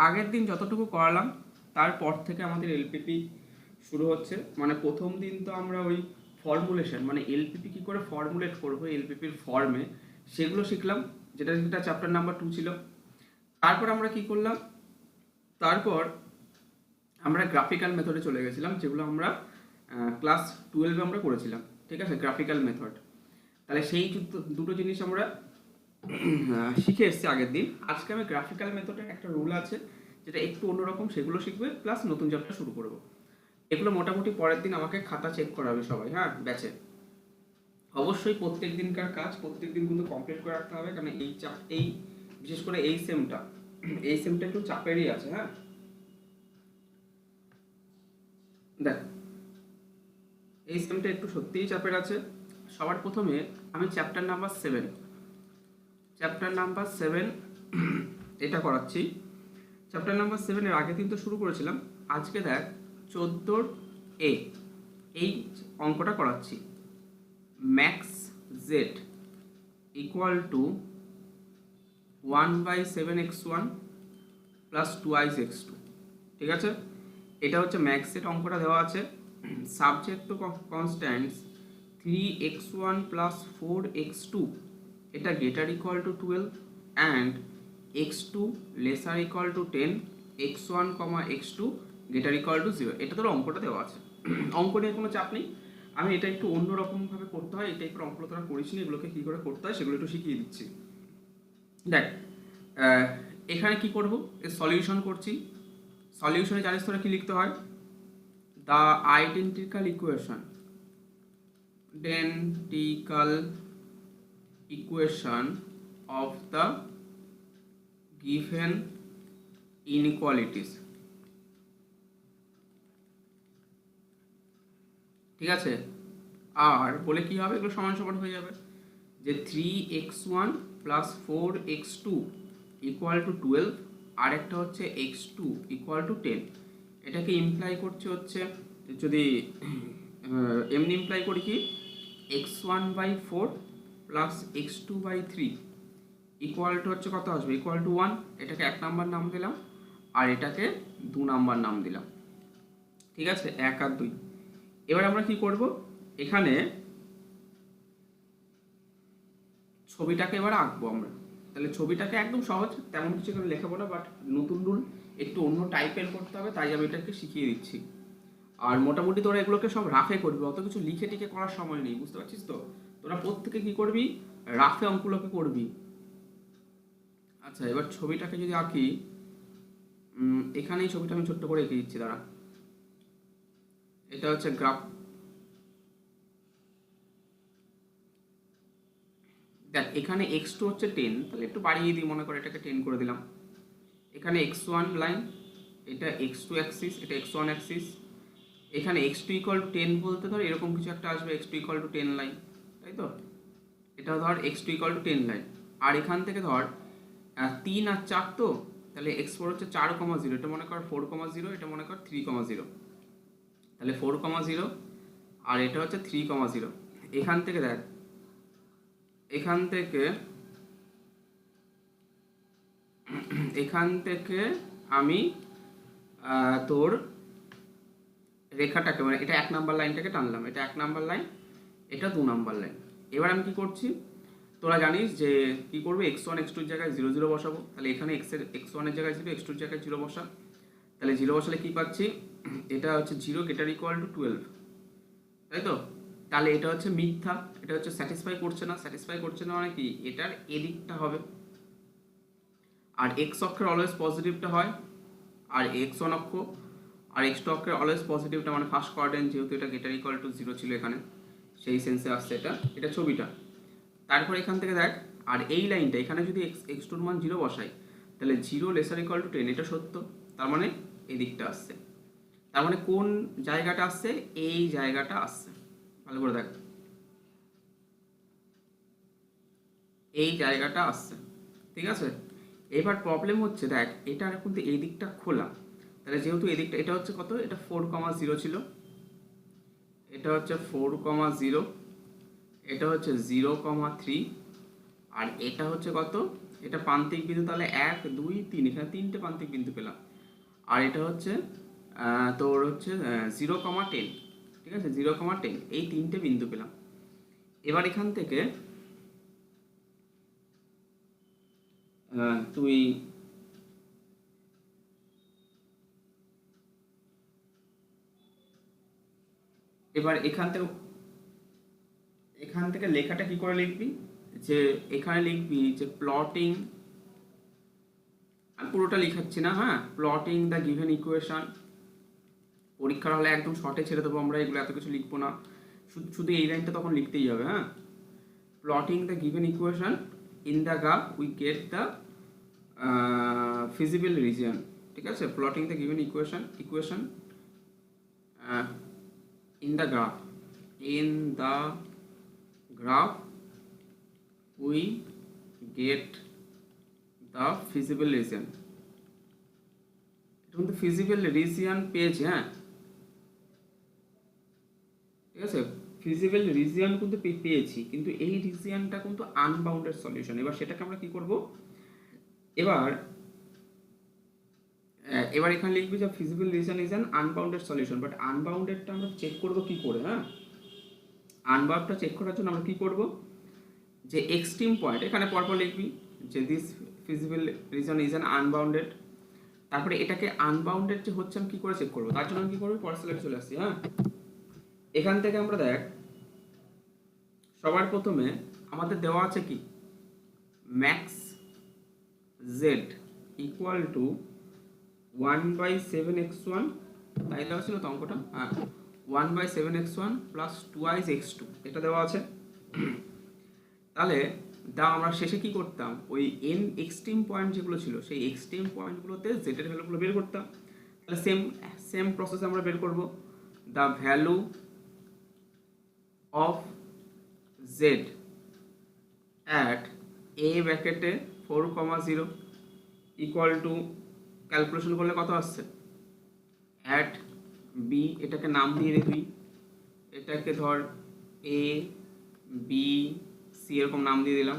আগের দিন যতটুকু করালাম তারপর থেকে আমাদের এলপিপি শুরু হচ্ছে। মানে প্রথম দিন তো আমরা ওই ফর্মুলেশন মানে এলপিপি কী করে ফর্মুলেট করবো এলপিপির ফর্মে সেগুলো শিখলাম, যেটা যেটা চ্যাপ্টার নাম্বার 2 ছিল। তারপর আমরা কি করলাম, তারপর আমরা গ্রাফিক্যাল মেথডে চলে গেছিলাম, যেগুলো আমরা ক্লাস 12-এ আমরা করেছিলাম। ঠিক আছে, গ্রাফিক্যাল মেথড। তাহলে সেই দুটো জিনিস আমরা শিখে এসছি আগের দিন। আজকে আমি গ্রাফিক্যাল মেথডের একটা রুল আছে যেটা একটু অন্যরকম, সেগুলো শিখবে, প্লাস নতুন চ্যাপ্টার শুরু করবো। এগুলো মোটামুটি পরের দিন আমাকে খাতা চেক করাবে সবাই, হ্যাঁ, ব্যাচে। অবশ্যই প্রত্যেক দিনকার কাজ প্রত্যেক দিন কিন্তু কমপ্লিট করে রাখতে হবে, কারণ এই বিশেষ করে এই সেমটা একটু চাপেরই আছে, হ্যাঁ। দেখ, এই সেমটা একটু সত্যিই চাপের আছে। সবার প্রথমে আমি চ্যাপ্টার নাম্বার 7 এটা করাচ্ছি। চ্যাপ্টার নাম্বার 7-এর আগের দিন তো শুরু করেছিলাম, আজকে দেখ 14A এই অঙ্কটা করাচ্ছি। Max Z equal two 1/7x1 plus 2x2। ঠিক আছে, এটা হচ্ছে ম্যাক্স জেড, অঙ্কটা দেওয়া আছে। Subject to constants 3x1 plus 4x2, এটা greater equal two 12 and x2 laser equal two 10, x1, x2 greater equal to 0। এটা তোর অঙ্কটা দেওয়া আছে। অঙ্ক নিয়ে কোনো চাপ নেই, আমি এটা একটু অন্যরকমভাবে করতে হয়, এই টাইপের অঙ্কগুলো তোরা করিস নি, এগুলোকে কী করে করতে হয় সেগুলো একটু শিখিয়ে দিচ্ছি। দেখ, এখানে কি করব, সলিউশন করছি। সলিউশনে জানিস তোরা কি লিখতে হয়, the identical equation of the given inequalities. ঠিক আছে, আর বলে কি হবে, এগুলো সমান সমান হয়ে যাবে, যে 3x1 plus 4x2 equal to 12, আর একটা হচ্ছে x2 ইকুয়াল টু 10। এটাকে ইমপ্লাই করছে হচ্ছে, যদি এমনি ইমপ্লাই করি কি, x1/4 plus x2/3 equal to হচ্ছে কত আসবে, ইকুয়াল টু 1। এটাকে 1 নাম্বার নাম দিলাম, আর এটাকে 2 নাম্বার নাম দিলাম। ঠিক আছে, 1 আর 2। এবার আমরা কি করব, এখানে ছবিটাকে এবার আঁকবো আমরা। তাহলে ছবিটাকে একদম সহজ, তেমন কিছু এখানে লেখাবো না, বাট নতুন রুল একটু অন্য টাইপের করতে হবে, তাই আমি এটাকে শিখিয়ে দিচ্ছি। আর মোটামুটি তোরা এগুলোকে সব রাফে করবি, অত কিছু লিখে টিখে করার সময় নেই, বুঝতে পারছিস তো। তোরা প্রত্যেকে কি করবি, রাফে অঙ্কগুলোকে করবি। আচ্ছা, এবার ছবিটাকে যদি আঁকি, এখানে এই ছবিটা আমি ছোট্ট করে এঁকে দিচ্ছি, দাঁড়া। এটা হচ্ছে গ্রাফ। দেখ, এখানে x2 হচ্ছে 10, তাহলে একটু বাড়িয়ে দিই, মনে করে এটাকে 10 করে দিলাম। এখানে x1 লাইন, এটা x2 অ্যাক্সিস, এটা x1 অ্যাক্সিস। এখানে x2 ইকুয়াল টু 10 বলতে ধর এরকম কিছু একটা আসবে, x2 ইকুয়াল টু 10 লাইন, তাই তো। এটা ধর x2 ইকুয়াল টু 10 লাইন। আর এখান থেকে ধর 3 আর 4 তো, তাহলে x4 হচ্ছে 4,0, এটা মনে কর 4,0, এটা মনে কর 3,0। তাহলে 4,0 আর এটা হচ্ছে 3,0। এখান থেকে দেখ, এখান থেকে আমি তোর রেখাটাকে, মানে এটা 1 নাম্বার লাইনটাকে টানলাম, এটা 1 নাম্বার লাইন, এটা 2 নাম্বার লাইন। এবার আমি কি করছি, তোরা জানিস যে কি করবে, x1 x2 এর জায়গায় 0 0 বসাবো। তাহলে এখানে x1 এর জায়গায় 0, x2 এর জায়গায় 0 বসা। তাহলে 0 বসালে কি পাচ্ছি, এটা হচ্ছে 0 গ্রেটার ইকুয়াল টু 12, তাই তো। তাহলে এটা হচ্ছে মিথ্যা, এটা হচ্ছে স্যাটিসফাই করছে না মানে কি, এটার এদিকটা হবে। আর এক্স অক্ষের অলওয়েজ পজিটিভটা হয়, আর x1 অক্ষ আর x2 অক্ষের অলওয়েজ পজিটিভটা, মানে ফার্স্ট কোয়াড্রেন্ট, যেহেতু এটা গ্রেটার ইকুয়াল টু 0 ছিল এখানে, সেই সেন্সে আসছে এটা ছবিটা। তারপর এখান থেকে দেখ, আর এই লাইনটা এখানে যদি x2 মান 0 বসাই, তাহলে 0 লেসার ইকুয়াল টু 10, এটা সত্য, তার মানে এই দিকটা আসছে। তার মানে কোন জায়গাটা আসছে, এই জায়গাটা আসছে, ভালো করে দেখ, এই জায়গাটা আসছে। ঠিক আছে, এবার প্রবলেম হচ্ছে, দেখ এটা কিন্তু এই দিকটা খোলা, তাহলে যেহেতু এই দিকটা, এটা হচ্ছে কত, এটা 4,0 ছিল, এটা হচ্ছে 4,0, এটা হচ্ছে 0,3, আর এটা হচ্ছে কত, এটা প্রান্তিক বিন্দু, তাহলে 1 2 3, এখানে 3টে প্রান্তিক বিন্দু পেলাম। আর এটা হচ্ছে তোর হচ্ছে 0,10, ঠিক আছে, 0,10, এই 3টে বিন্দু পেলাম। এবার এখান থেকে তুই এবার এখান থেকে লেখাটা কি করে লিখবি, যে এখানে লিখবি যে প্লটিং, আমি পুরোটা লিখাচ্ছি না, হ্যাঁ, প্লটিং দ্য গিভেন ইকুয়েশন। পরীক্ষার হলে একদম শর্টে ছেড়ে দেবো আমরা, এগুলো এত কিছু লিখবো না, শুধু এই লাইনটা তখন লিখতেই হবে, হ্যাঁ। Plotting the given equation in the graph we get the feasible region, ঠিক আছে। Plotting the given equation in the graph we get the feasible region। এটা কিন্তু feasible region পেয়েছি, হ্যাঁ, ঠিক আছে, feasible region কিন্তু পেয়েছি, কিন্তু এই রিজিয়নটা কিন্তু আনবাউন্ডেড সলিউশন। এবার সেটাকে আমরা কি করব, এবার এখানে লিখবি যে feasible reason is an unbounded solution, but আনবাউন্ডেডটা আমরা চেক করব কি করে, হ্যাঁ। আনবাউন্ডটা চেক করার জন্য আমরা কি করব, যে এক্সট্রিম পয়েন্ট এখানে পরপর লিখবি যে this feasible reason is an unbounded, তারপরে এটাকে আনবাউন্ডেড যে হচ্ছে আমি কি করে চেক করব, তার জন্য আমি কি করব, পরের স্লাইডে চলে আসছি, হ্যাঁ। এখান থেকে আমরা দেখ সবার প্রথমে আমাদের দেওয়া আছে কি, max Z equal two 1/7x1, তাই দেওয়া ছিল তো অঙ্কটা, হ্যাঁ, 1/7x1 প্লাস 2x2, এটা দেওয়া আছে। তাহলে আমরা শেষে কি করতাম, ওই n এক্সট্রিম পয়েন্ট যেগুলো ছিল সেই এক্সট্রিম পয়েন্টগুলোতে z এর ভ্যালুগুলো বের করতাম। তাহলে সেম প্রসেস আমরা বের করব, the value of z at a ব্র্যাকেটে 4,0 ইকুয়াল টু, ক্যালকুলেশন করলে কত আসছে, অ্যাট বি, এটাকে নাম দিয়ে দিবি, এটাকে ধর এ বি সি এরকম নাম দিয়ে দিলাম।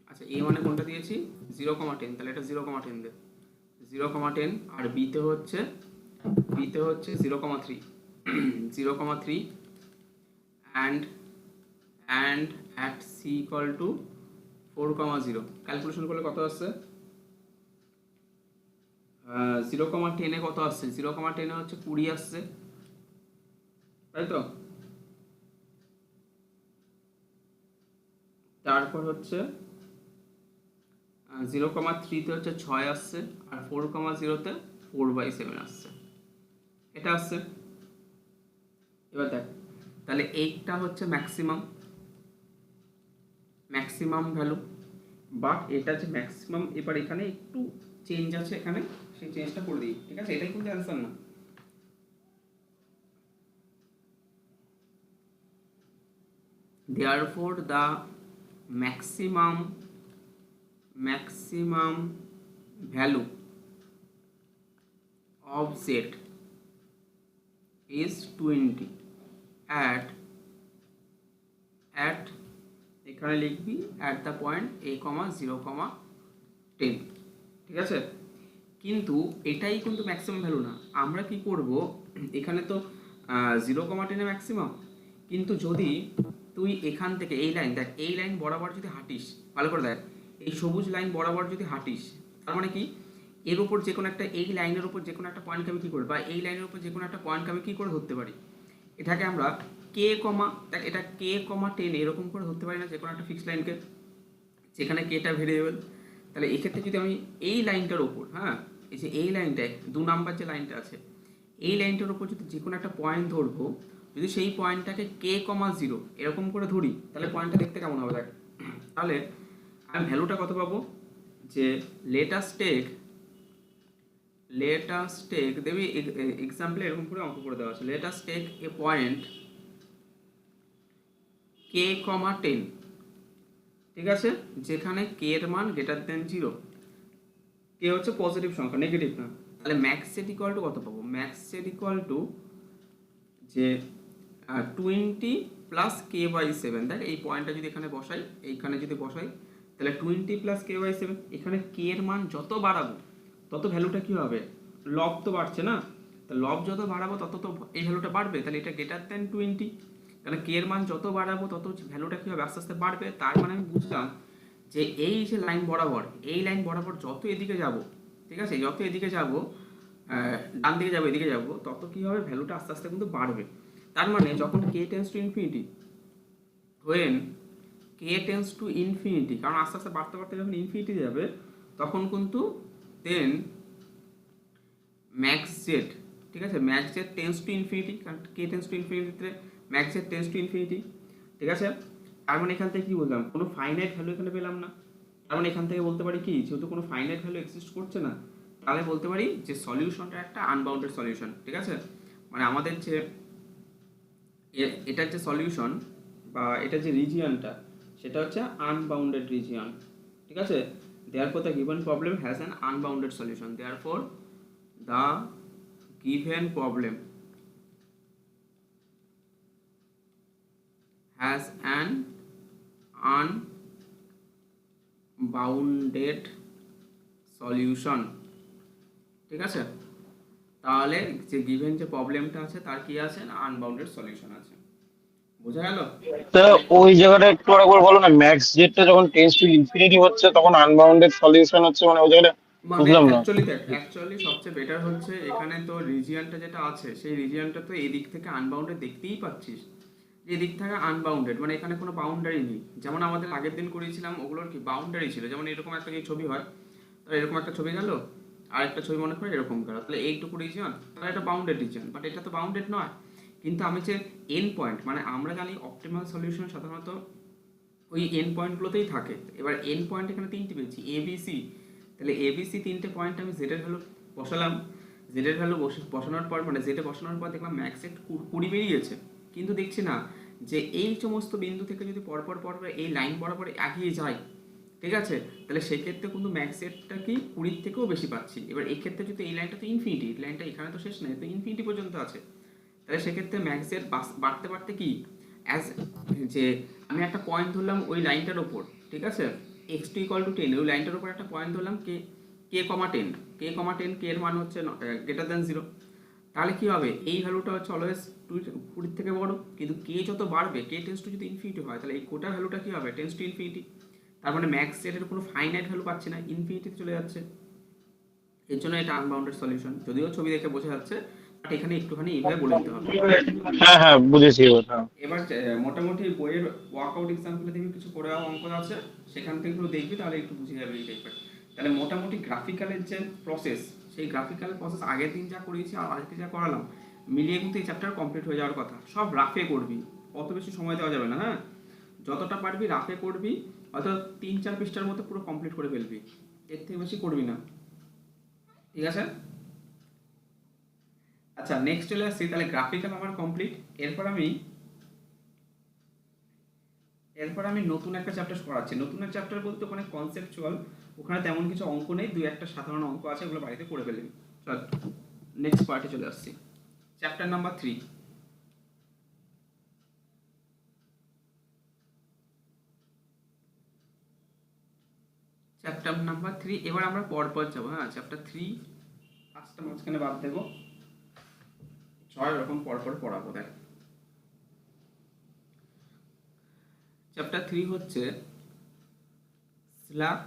আচ্ছা, এ মানে কোনটা দিয়েছি, 0,10, তাহলে এটা 0,10 দে, 0,10, আর বিতে হচ্ছে 0,3, 0,3, and at C equal to 4,0, calculation করলে কত আসছে, 0,10 কত আসছে, 0,10 হচ্ছে 20 আসছে, তাই তো। তারপর হচ্ছে 0,3 হচ্ছে 6 আসছে, আর 4,0 4/7 আসছে, এটা আসছে। এবার দেখ, তাহলে এইটা হচ্ছে ম্যাক্সিমাম ভ্যালু, বাট এটা যে ম্যাক্সিমাম, এবার এখানে একটু চেঞ্জ আছে, এখানে সেই চেঞ্জটা করে দিই, ঠিক আছে, এটাই কিন্তু অ্যান্সার না। therefore the maximum value of z is 20 at এখানে লিখবি at the point a, 0,10, ঠিক আছে। কিন্তু এটাই কিন্তু ম্যাক্সিমাম ভ্যালু না, আমরা কি করব, এখানে তো 0,10 ম্যাক্সিমাম, কিন্তু যদি তুই এখান থেকে এই লাইন দেখ, এই লাইন বরাবর যদি হাঁটিস, ভালো করে দেখ, এই সবুজ লাইন বরাবর যদি হাঁটিস, তার মানে কি, এর উপর যে কোনো একটা, এই লাইনের উপর যে কোনো একটা পয়েন্টকে আমি কী করি, বা এই লাইনের উপর যে কোনো একটা পয়েন্টকে আমি কী করে ধরতে পারি, এটাকে আমরা কে কমা, দেখ এটা K,10 এরকম করে ধরতে পারি না, যে কোনো একটা ফিক্সড লাইনকে, যেখানে কেটা ভেরিয়েবল। তাহলে এক্ষেত্রে যদি আমি এই লাইনটার ওপর, হ্যাঁ, এই যে এই লাইনটায় 2 নাম্বার যে লাইনটা আছে, এই লাইনটার ওপর যদি যে কোনো একটা পয়েন্ট ধরবো, যদি সেই পয়েন্টটাকে K,0 এরকম করে ধরি, তাহলে পয়েন্টটা দেখতে কেমন হবে দেখ। তাহলে আমি ভ্যালুটা কত পাবো, যে লেটাস টেক দেবি, এক্সাম্পলে এরকম করে অঙ্ক করে দেওয়া আছে, let us take a point K,10, ঠিক আছে, যেখানে k এর মান গ্রেটার দেন 0, কে হচ্ছে পজিটিভ সংখ্যা, নেগেটিভ না। তাহলে ম্যাক্স জেড ইকুয়াল টু কত পাবো, ম্যাক্স জেড ইকুয়াল টু যে 20 প্লাস K/7, দেখ এই পয়েন্টটা যদি এখানে বসাই, এইখানে যদি বসাই, তাহলে তাহলে 20 প্লাস কে বাই 7, এখানে কে এর মান যত বাড়াবো তত ভ্যালুটা কি হবে, লব তো বাড়ছে না, তা লব যত বাড়াবো তত তো এই ভ্যালুটা বাড়বে, তাহলে এটা গ্রেটার দেন 20, তাহলে কে এর মান যত বাড়াবো তত ভ্যালুটা কি হবে, আস্তে আস্তে বাড়বে। তার মানে আমি বুঝলাম যে এই যে লাইন বরাবর, এই লাইন বরাবর যত এদিকে যাব, ঠিক আছে, যত এদিকে যাব, ডান দিকে যাবো, এদিকে যাবো, তত কি হবে, ভ্যালুটা আস্তে আস্তে কিন্তু বাড়বে। তার মানে যখন K tends to infinity, when K tends to infinity, কারণ আস্তে আস্তে বাড়তে বাড়তে যখন ইনফিনিটি যাবে তখন কিন্তু দেন ম্যাক্স জেড, ঠিক আছে, max Z tends to infinity, কারণ কে টেন্স টু ইনফিনিটিতে max Z tends to infinity, ঠিক আছে। তার মানে এখান থেকে কি বললাম, কোনো ফাইনাইট ভ্যালু এখানে পেলাম না। তার মানে এখান থেকে বলতে পারি কি, যেহেতু কোনো ফাইনাইট ভ্যালু এক্সিস্ট করছে না, তাহলে বলতে পারি যে সলিউশনটা একটা আনবাউন্ডেড সলিউশন, ঠিক আছে। মানে আমাদের যে এটার যে সলিউশন বা এটার যে রিজিয়নটা, সেটা হচ্ছে আনবাউন্ডেড রিজিয়ন, ঠিক আছে। Therefore the given problem has an unbounded solution, therefore the given problem has an unbounded solution, ঠিক আছে। তাহলে যে গিভেন যে প্রবলেমটা আছে তার কি আছে না, আনবাউন্ডেড সলিউশন আছে, বোঝা গেল। তা ওই জায়গাটা একটু আরেকবার বলো না, ম্যাক্স জেডটা যখন টেন্স টু ইনফিনিটি হচ্ছে তখন আনবাউন্ডেড সলিউশন হচ্ছে, মানে ওই জায়গাটা মানে বুঝলাম না। অ্যাকচুয়ালি সবচেয়ে বেটার হচ্ছে এখানে তো রিজিয়নটা যেটা আছে, সেই রিজিয়নটা তো এই দিক থেকে আনবাউন্ডেড দেখতেই পাচ্ছিস, যে দিক থেকে আনবাউন্ডেড, মানে এখানে কোনো বাউন্ডারি নেই। যেমন আমাদের আগের দিন করেছিলাম ওগুলোর কি বাউন্ডারি ছিল, যেমন এরকম একটা যে ছবি হয়, তাহলে এরকম একটা ছবি গেল, আর একটা ছবি মনে করে এরকম গেল, তাহলে এইটুকু রিজিয়ন, তাহলে এটা বাউন্ডেড রিজিয়ন, বাট এটা তো বাউন্ডেড নয়। কিন্তু আমি যে এন্ড পয়েন্ট, মানে আমরা জানি অপটিমাল সলিউশন সাধারণত ওই এন্ড পয়েন্টগুলোতেই থাকে। এবার এন্ড পয়েন্ট এখানে তিনটে পেয়েছি, এবিসি, তাহলে এবিসি তিনটে পয়েন্ট আমি জেড এর ভ্যালু বসালাম, জেড এর ভ্যালু বসানোর পর, মানে জেড এ বসানোর পর দেখলাম ম্যাক্স এর 20 বেরিয়েছে, কিন্তু দেখছি না যে এই সমস্ত বিন্দু থেকে যদি পরপর পরপর এই লাইন বরাবর এগিয়ে যায়, ঠিক আছে, তাহলে সেক্ষেত্রে কিন্তু ম্যাক্স এরটা কি 20 থেকেও বেশি পাচ্ছি। এবার এই ক্ষেত্রে যদি এই লাইনটা তো ইনফিনিটি, লাইনটা এখানে তো শেষ নেই, তো ইনফিনিটি পর্যন্ত আছে, তাহলে সেক্ষেত্রে ম্যাক্স এর বাড়তে বাড়তে কি, অ্যাজ যে আমি একটা পয়েন্ট ধরলাম ওই লাইনটার ওপর, ঠিক আছে, এক্স টু ইকুয়াল টু 10, ওই লাইনটার ওপর একটা পয়েন্ট ধরলাম কে কে কমা 10, কে এর মান হচ্ছে গ্রেটার দ্যান 0, তাহলে কি হবে, এই ভ্যালুটা হচ্ছে অলওয়েজ 20 থেকে বড়, কিন্তু কে যত বাড়বে, কে টেন্স টু যদি ইনফিনিটি হয়, তাহলে এই কোটা ভ্যালুটা কি হবে, টেন্স টু ইনফিনিটি। তার মানে ম্যাক্স এর কোনো ফাইনাইট ভ্যালু পাচ্ছি না, ইনফিনিটিতে চলে যাচ্ছে, এর জন্য এটা আনবাউন্ডেড সলিউশন। যদিও ছবি দেখে বোঝা যাচ্ছে, বাট এখানে একটুখানি এইভাবে বলে দিতে হবে। হ্যাঁ হ্যাঁ, বুঝেছি এবার, হ্যাঁ। এবার মোটামুটি বইয়ের ওয়ার্কআউট এক্সাম্পলে দেখবি কিছু করে অঙ্ক আছে, সেখান থেকে একটু দেখবি, তাহলে একটু বুঝে যাবে এই টাইপের। তাহলে মোটামুটি গ্রাফিক্যালের যে প্রসেস, সেই গ্রাফিক্যাল প্রসেস আগের দিন যা করিয়েছি আর আজকে যা করালাম মিলিয়ে কিন্তু এই চ্যাপ্টার কমপ্লিট হয়ে যাওয়ার কথা। সব রাফে করবি, অত বেশি সময় দেওয়া যাবে না, হ্যাঁ, যতটা পারবি রাফে করবি, হয়তো 3-4 পৃষ্ঠার মধ্যে পুরো কমপ্লিট করে ফেলবি, এর থেকে বেশি করবি না, ঠিক আছে। আচ্ছা, নেক্সট চলে আসছি, তাহলে গ্রাফিক্যাল আমার কমপ্লিট। এরপর আমি নতুন একটা চ্যাপ্টার করাচ্ছি। নতুন একটা চ্যাপ্টার বলতে ওখানে কনসেপচুয়াল, ওখানে তেমন কিছু অঙ্ক নেই, দুই একটা সাধারণ অঙ্ক আছে, ওগুলো বাড়িতে করে ফেলবি। চল নেক্সট পার্টে চলে আসছি, চ্যাপ্টার নাম্বার 3। চ্যাপ্টার নাম্বার 3, এবার আমরা পরপর যাবো, হ্যাঁ, চ্যাপ্টার 3 পাঁচটা মাঝখানে বাদ দেবো, 6 এরকম পরপর পড়াবো। দেখ, চ্যাপ্টার 3 হচ্ছে slack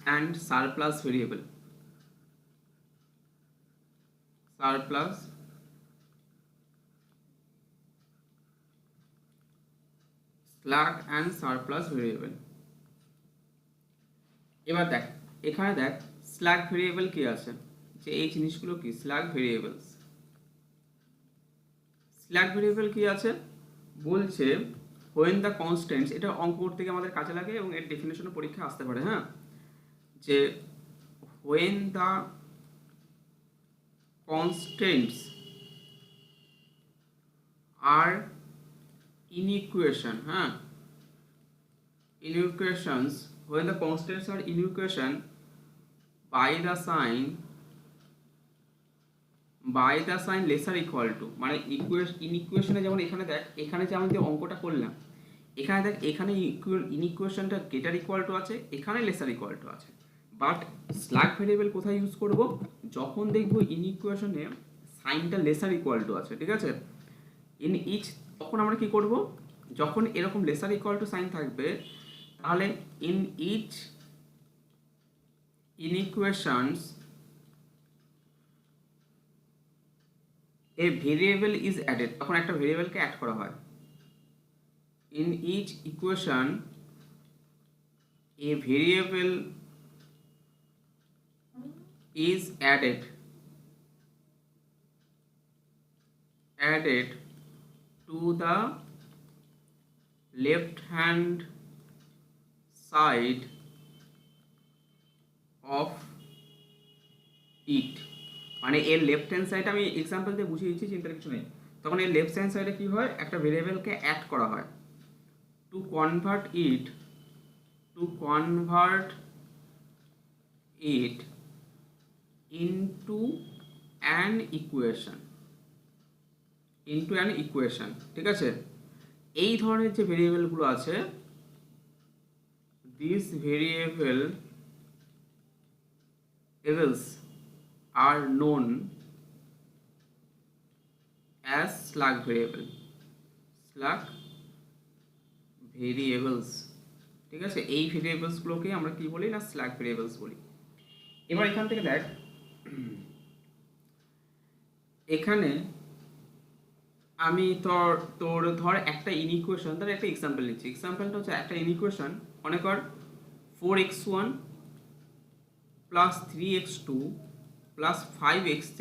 and surplus variable, surplus slack and surplus variable. এবার দেখ, এখানে দেখ স্ল্যাক ভেরিয়েবল কি আছে, যে এই জিনিসগুলো কি স্ল্যাক ভেরিয়েবলস। স্ল্যাক ভেরিয়েবল কি আছে বলছে, হোয়েন দ্য কনস্ট্যান্টস, এটা অঙ্ক করতে গিয়ে আমাদের কাজে লাগে এবং এর ডেফিনেশনও পরীক্ষা আসতে পারে, হ্যাঁ, যে when the constants are in equation, হ্যাঁ, in equations, when the constants are in equation by the sign lesser equal to, মানে ইন ইকুয়েশনে, যেমন এখানে দেখ, এখানে যে আমি যে অঙ্কটা করলাম, এখানে দেখ, এখানে ইনইকুয়েশনটা গেটার ইকুয়াল টু আছে, এখানে লেসার ইকুয়াল টু আছে। বাট স্ল্যাগ ভেরিয়েবল কোথায় ইউজ করব? যখন দেখবো ইনইকুয়েশনে সাইনটা লেসার ইকুয়াল টু আছে, ঠিক আছে, ইন ইচ, তখন আমরা কি করব? যখন এরকম লেসার ইকুয়াল টু সাইন থাকবে, তাহলে in each inequations a variable is added, তখন একটা ভেরিয়েবলকে অ্যাড করা হয়। In each equation a variable is added to the left hand side of it, মানে এর লেফট হ্যান্ড সাইড, আমি এক্সাম্পল দিয়ে বুঝিয়ে দিচ্ছি, চিন্তার কিছু নেই। তখন এর লেফট হ্যান্ড সাইডে কি হয়, একটা ভেরিয়েবলকে অ্যাড করা হয় to convert it into an equation, ঠিক আছে। এই ধরনের যে ভেরিয়েবলগুলো আছে, these variables are known as slug variables, ঠিক আছে। এই ভেরিয়েবলসগুলোকে আমরা কি বলি না, স্ল্যাগ ভেরিয়েবলস বলি। এবার এখান থেকে দেখ, এখানে আমি তোর ধর একটা ইনইকুয়েশন, তার একটা এক্সাম্পল নিচ্ছি। এক্সাম্পলটা হচ্ছে একটা ইনইকুয়েশন, মনে কর 4x1 plus 3x2 plus 5x3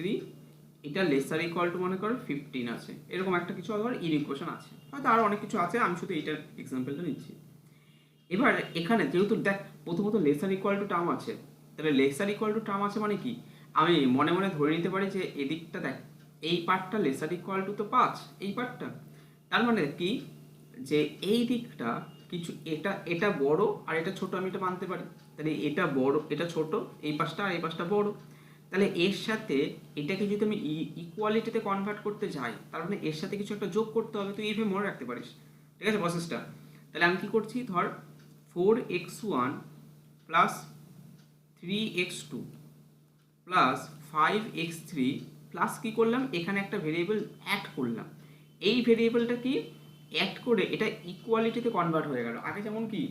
এটা লেসার ইকুয়াল টু মনে কর 15 আছে, এরকম একটা কিছু আবার ইনইকুয়েশন আছে, হয়তো আরও অনেক কিছু আছে, আমি শুধু এইটার এক্সাম্পলটা নিচ্ছি। এবার এখানে যেহেতু দেখ প্রথমত লেসার ইকুয়াল টু টার্ম আছে, তাহলে লেসার ইকুয়াল টু টার্ম আছে মানে কি, আমি মনে মনে ধরে নিতে পারি যে এদিকটা দেখ, এই পার্টটা লেসার ইকুয়াল টু তো 5, এই পার্টটা, তার মানে কি যে এই দিকটা কিছু, এটা বড় আর এটা ছোট, আমি এটা মানতে পারি। তাহলে এটা বড়, এটা ছোট, এই পাশটা আর এই পাশটা বড়, তাহলে এর সাথে এটাকে যদি আমি ইকুয়ালিটিতে কনভার্ট করতে যাই, তার মানে এর সাথে কিছু একটা যোগ করতে হবে, তুই এইভাবে মনে রাখতে পারিস, ঠিক আছে প্রসেসটা। তাহলে আমি কি করছি, ধর 4x1 plus 3x2 plus 5x3 plus কি করলাম, এখানে একটা ভেরিয়েবল অ্যাড করলাম, এই ভেরিয়েবলটা কি অ্যাড করে এটা ইকুয়ালিটিতে কনভার্ট হয়ে গেল। আগে যেমন কি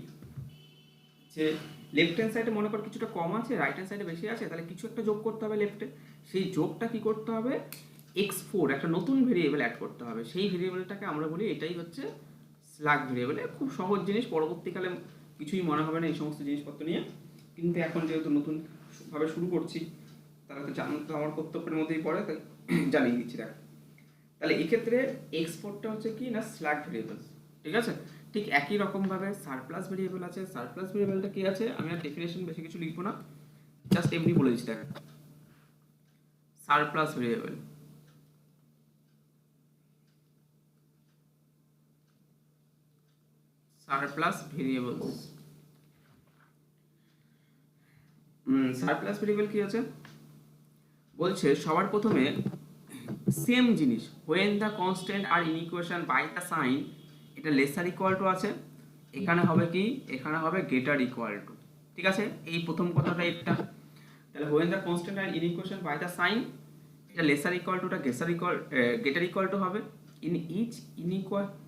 যে লেফট হ্যান্ড সাইডে মনে কর কিছুটা কম আছে, রাইট হ্যান্ড সাইডে বেশি আছে, তাহলে কিছু একটা যোগ করতে হবে লেফটে, সেই যোগটা কি করতে হবে, x4 একটা নতুন ভেরিয়েবল অ্যাড করতে হবে, সেই ভেরিয়েবলটাকে আমরা বলি এটাই হচ্ছে স্ল্যাগ ভেরিয়েবল। খুব সহজ জিনিস, পরবর্তীকালে কিছুই মনে হবে না এই সমস্ত জিনিসপত্র নিয়ে, কিন্তু এখন যেহেতু নতুন ভাবে শুরু করছি, তারা তো জানতে আমার কর্তব্যের মধ্যেই পড়ে, তাই জানিয়ে দিচ্ছি। দেখ তাহলে এক্ষেত্রে এক্সপোর্টটা হচ্ছে কি না, স্ল্যাগ ভেরিয়েবল, ঠিক আছে। ঠিক একই রকম ভাবে সারপ্লাস ভেরিয়েবল আছে। সারপ্লাস ভেরিয়েবলটা কি আছে, আমি আর ডেফিনেশন বেশি কিছু লিখবো না, জাস্ট এমনি বলে দিচ্ছি। দেখ surplus variable, surplus variables, surplus variable কি আছে বলছে, সবার প্রথমে সেম জিনিস, when the constant R inequation by the sign, এটা লেসার ইকুয়াল টু আছে, এখানে হবে কি, এখানে হবে গেটার ইকুয়াল টু, ঠিক আছে। এই প্রথম কথাটা এটা, তাহলে when the constant R inequation by the sign, এটা লেসার ইকুয়াল টুটা গেটার ইকুয়াল টু হবে। In each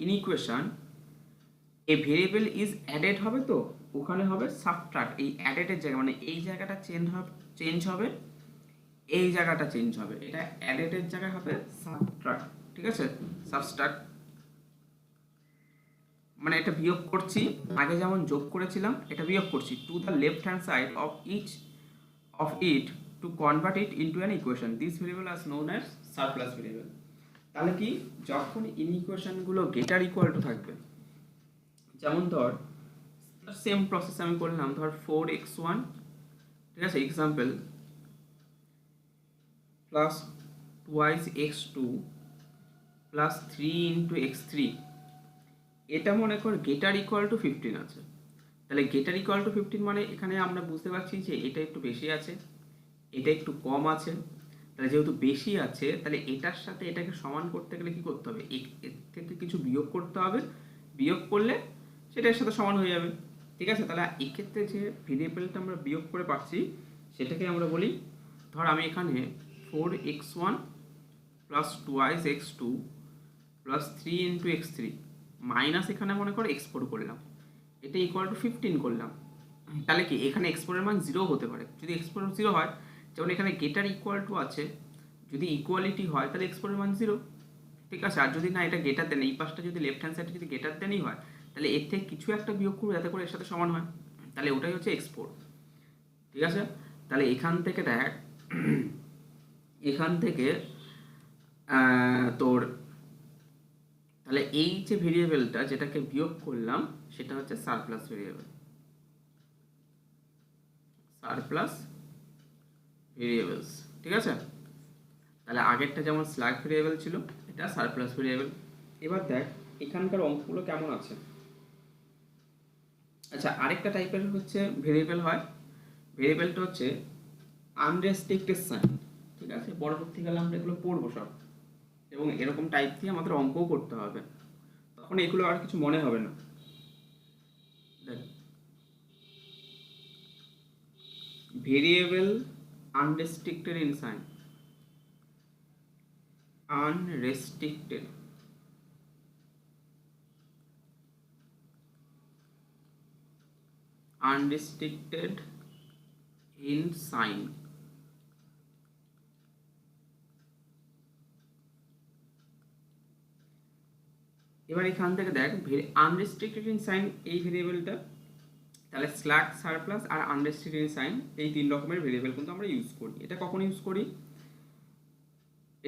inequation a variable is added হবে, তো ওখানে হবে সাবট্রাক্ট, এই অ্যাডেডের জায়গা মানে এই জায়গাটা চেঞ্জ হবে, এই জায়গাটা চেঞ্জ হবে, এটা অ্যাডেডের জায়গায় হবে সাবট্রাক্ট, ঠিক আছে। সাবট্রাক্ট মানে এটা বিয়োগ করছি, আগে যেমন যোগ করেছিলাম এটা বিয়োগ করছি, to the left hand side of it to convert it into an equation, this variable আজ নোন অ্যাজ সারপ্লাস ভেরিয়েবল। তাহলে কি, যখন ইনইকুয়েশনগুলো গেটার ইকুয়াল টু থাকবে, যেমন ধর সেম প্রসেস আমি করলাম, ধর 4x1, ঠিক আছে, example plus twice x2 plus 3 into x3, এটা মনে কর গেটার ইকুয়াল টু 15 আছে। তাহলে গেটার ইকুয়াল টু 15 মানে এখানে আমরা বুঝতে পারছি যে এটা একটু বেশি আছে, এটা একটু কম আছে। তাহলে যেহেতু বেশি আছে, তাহলে এটার সাথে এটাকে সমান করতে গেলে কি করতে হবে, এর থেকে কিছু বিয়োগ করতে হবে, বিয়োগ করলে সেটা এর সাথে সমান হয়ে যাবে। ঠিক আছে, তাহলে এক্ষেত্রে যে ভেরিয়েবলটা আমরা বিয়োগ করে পাচ্ছি সেটাকে আমরা বলি, ধর আমি এখানে 4x1 plus 2x2 plus 3 into x3 minus এখানে মনে করো x4 করলাম, এটা ইকুয়াল টু 15 করলাম। তাহলে কি এখানে x4 এর মান 0 হতে পারে। যদি x4 0 হয়, যেমন এখানে গেটার ইকুয়াল টু আছে, যদি ইকুয়ালিটি হয় তাহলে x4 এর মান 0। ঠিক আছে, আর যদি না এটা গেটার দেন, এই পাশটা যদি লেফট হ্যান্ড সাইডে যদি গেটার দেনই হয়, তাহলে এর থেকে কিছু একটা বিয়োগ করবে যাতে করে এর সাথে সমান হয়, তাহলে ওটাই হচ্ছে x4। ঠিক আছে, তাহলে এখান থেকে দেখ, এখান থেকে তোর তাহলে এই যে ভেরিয়েবলটা যেটাকে বিয়োগ করলাম সেটা হচ্ছে সারপ্লাস ভেরিয়েবল, সারপ্লাস ভেরিয়েবলস। ঠিক আছে, তাহলে আগেরটা যেমন স্ল্যাগ ভেরিয়েবল ছিল, এটা সারপ্লাস ভেরিয়েবল। এবার দেখ এখানকার অঙ্কগুলো কেমন আছে। আচ্ছা, আরেকটা টাইপের হচ্ছে ভেরিয়েবল হয়, ভেরিয়েবলটা হচ্ছে আনরেস্ট্রিক্টেড সাইন। ঠিক আছে, পরবর্তীকালে আমরা এগুলো পড়বো সব, এবং এরকম টাইপ দিয়ে আমাদের অঙ্কও করতে হবে, তখন এগুলো আর কিছু মনে হবে না। দেখ, variable unrestricted in sign, unrestricted, unrestricted in sign। এবার এখান থেকে দেখ আনরেস্ট্রিক্টেড ইন সাইন এই ভেরিয়েবলটা, তাহলে স্ল্যাগ, সারপ্লাস আর আনরেস্ট্রিক্টেড ইন সাইন এই তিন রকমের ভেরিয়েবল কিন্তু আমরা ইউজ করি। এটা কখন ইউজ করি,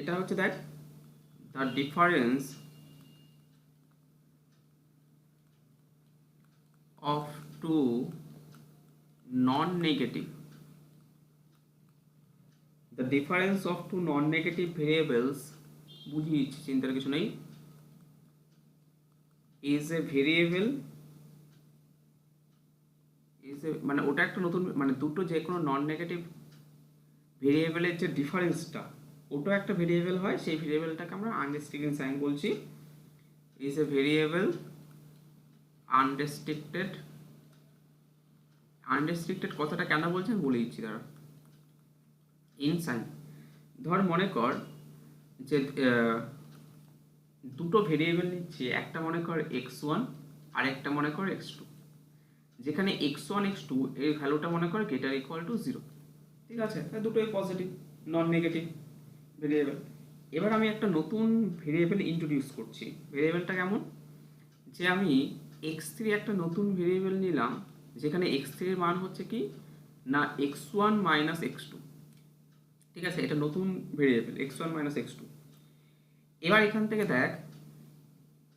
এটা হচ্ছে দেখ the difference of two non-negative, the difference of two non-negative variables, বুঝিয়ে দিচ্ছি চিন্তার কিছু নেই, is a variable, is a মানে ওটা একটা নতুন মানে দুটো যে কোনো নন নেগেটিভ ভেরিয়েবলের যে ডিফারেন্সটা ওটা একটা ভেরিয়েবল হয়, সেই ভেরিয়েবলটাকে আমরা আনরেস্ট্রিক্টেড সাইন বলছি। is a variable unrestricted, unrestricted কথাটা কেন বলছি আমি বলে দিচ্ছি দাঁড়া। ইন সাইন, ধর মনে কর যে দুটো ভেরিয়েবল নিচ্ছি, একটা মনে কর x1 আর একটা মনে কর x2, যেখানে x1 x2 এর ভ্যালুটা মনে কর গ্রেটার ইকুয়াল টু 0। ঠিক আছে, দুটোই পজিটিভ নন নেগেটিভ ভেরিয়েবল। এবার আমি একটা নতুন ভেরিয়েবল ইন্ট্রোডিউস করছি। ভেরিয়েবলটা কেমন, যে আমি x3 একটা নতুন ভেরিয়েবল নিলাম, যেখানে x3 এর মান হচ্ছে কি না x1 মাইনাস x2। ঠিক আছে, এটা নতুন ভেরিয়েবল x1 মাইনাস x2। এবার এখান থেকে দেখ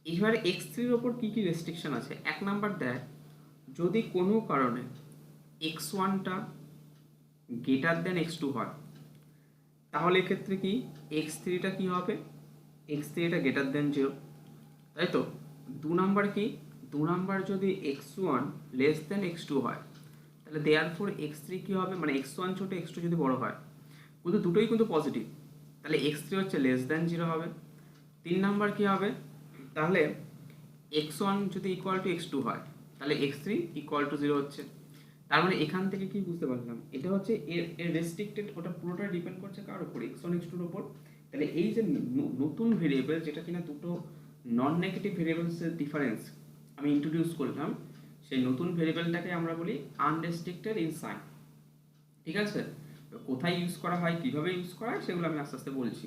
এবারে x3 এর ওপর কি কি রেস্ট্রিকশন আছে। এক নাম্বার দেখ, যদি কোনো কারণে x1টা গ্রেটার দেন x2 হয়, তাহলে এক্ষেত্রে কি x3টা কি হবে, x3টা গ্রেটার দেন 0, তাই তো। দু নাম্বার কি, দু নাম্বার যদি x1 লেস দেন x2 হয়, তাহলে দেয়ারফর x3 কি হবে, মানে x1 ছোট x2 যদি বড় হয়, কিন্তু দুটোই কিন্তু পজিটিভ, তাহলে x3 হচ্ছে লেস দেন 0 হবে। তিন নাম্বার কি হবে, তাহলে x1 যদি ইকুয়াল টু x2 হয়, তাহলে x3 ইকুয়াল টু 0 হচ্ছে। তার মানে এখান থেকে কি বুঝতে পারলাম, এটা হচ্ছে এর রেস্ট্রিক্টেড, ওটা পুরোটা ডিপেন্ড করছে কার উপর, x1 x2 এর উপর। তাহলে এই যে নতুন ভেরিয়েবল যেটা কিনা দুটো নন নেগেটিভ ভেরিয়েবলসের ডিফারেন্স আমি ইন্ট্রোডিউস করলাম, সেই নতুন ভেরিয়েবলটাকে আমরা বলি আনরেস্ট্রিক্টেড ইন সাইন। ঠিক আছে, কোথায় ইউজ করা হয়, কিভাবে ইউজ করা হয়, সেগুলো আমি আস্তে আস্তে বলছি।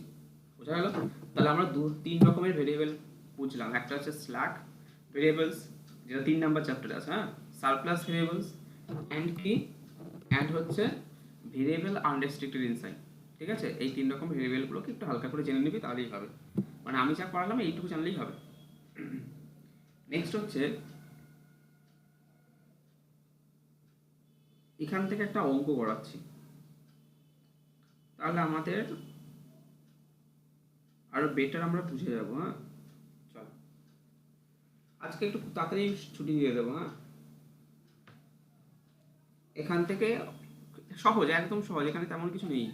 বোঝা গেল? তাহলে আমরা তিন রকমের ভেরিয়েবল বুঝলাম। একটা হচ্ছে স্ল্যাগ ভেরিয়েবলস, যেটা 3 নাম্বার চ্যাপ্টারে আছে, হ্যাঁ, সারপ্লাস ভেরিয়েবলস অ্যান্ড কি অ্যান্ড হচ্ছে ভেরিয়েবল আনরেস্ট্রিক্টেড ইন সাইন। ঠিক আছে, এই তিন রকম ভেরিয়েবলগুলোকে একটু হালকা করে জেনে নিবি, তাহলেই হবে। মানে আমি যা পড়ালাম এইটুকু জানলেই হবে। নেক্সট হচ্ছে এখান থেকে একটা অঙ্ক করাচ্ছি, তাহলে আমাদের আরো বেটার আমরা বুঝে যাবো। হ্যাঁ, চল আজকে একটু তাড়াতাড়ি ছুটি দিয়ে দেবো। হ্যাঁ, এখান থেকে সহজ, একদম সহজ, এখানে তেমন কিছু নেই।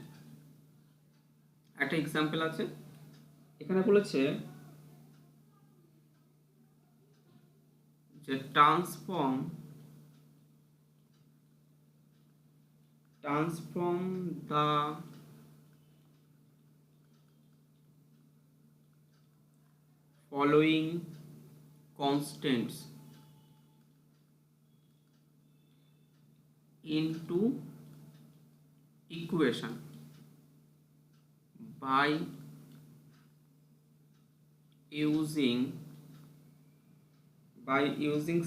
একটা এক্সাম্পল আছে, এখানে বলেছে যে transform the following constants into equation by using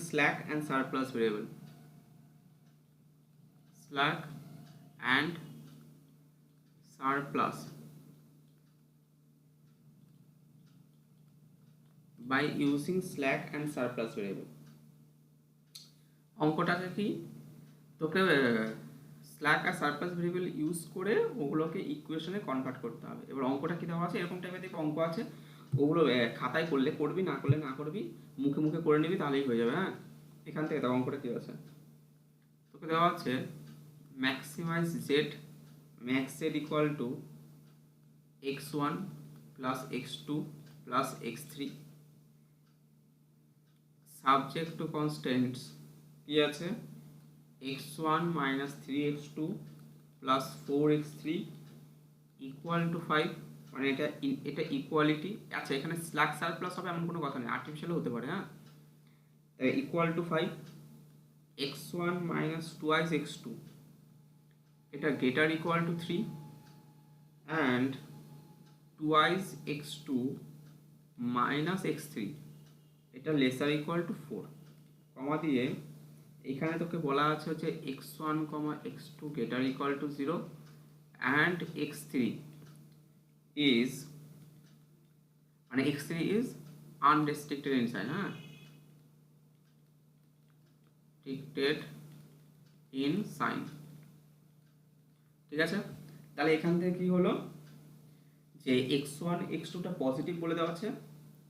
slack and surplus variable. Slack and surplus by using slack and surplus variable. অঙ্কটাকে কি তোকে স্ল্যাক আর সারপ্লাস ভেরিয়েবল ইউজ করে ওগুলোকে ইকুয়েশনে কনভার্ট করতে হবে। এবার অঙ্কটা কি দেওয়া আছে, এরকম টাইপের দেখো অঙ্ক আছে, ওগুলো খাতায় করলে করবি, না করলে না করবি, মুখে মুখে করে নিবি, তাহলেই হয়ে যাবে। হ্যাঁ, এখান থেকে দেখো অঙ্কটা কি আছে, তোকে দেওয়া আছে maximize Z, max Z equal to x1 plus x2 plus x3, subject to constants কি আছে x1 minus 3x2 plus 4x3 equal to 5, মানে এটা ইকুয়ালিটি। আচ্ছা, এখানে স্ল্যাক সারপ্লাস হবে এমন কোনো কথা নেই, আর্টিফিশিয়ালও হতে পারে। হ্যাঁ, তাই equal to 5, x1 minus 2x x2, এটা greater equal two 3 and 2x x2 minus x3, এটা লেসার ইকুয়াল টু 4, কমা দিয়ে এখানে তোকে বলা আছে হচ্ছে x1, x2 greater equal to 0 and x3 is, মানে x3 is unrestricted in sign. হ্যাঁ, restricted in sign, ঠিক আছে। তাহলে এখান থেকে কি হলো যে x1 x2টা পজিটিভ বলে দেওয়া আছে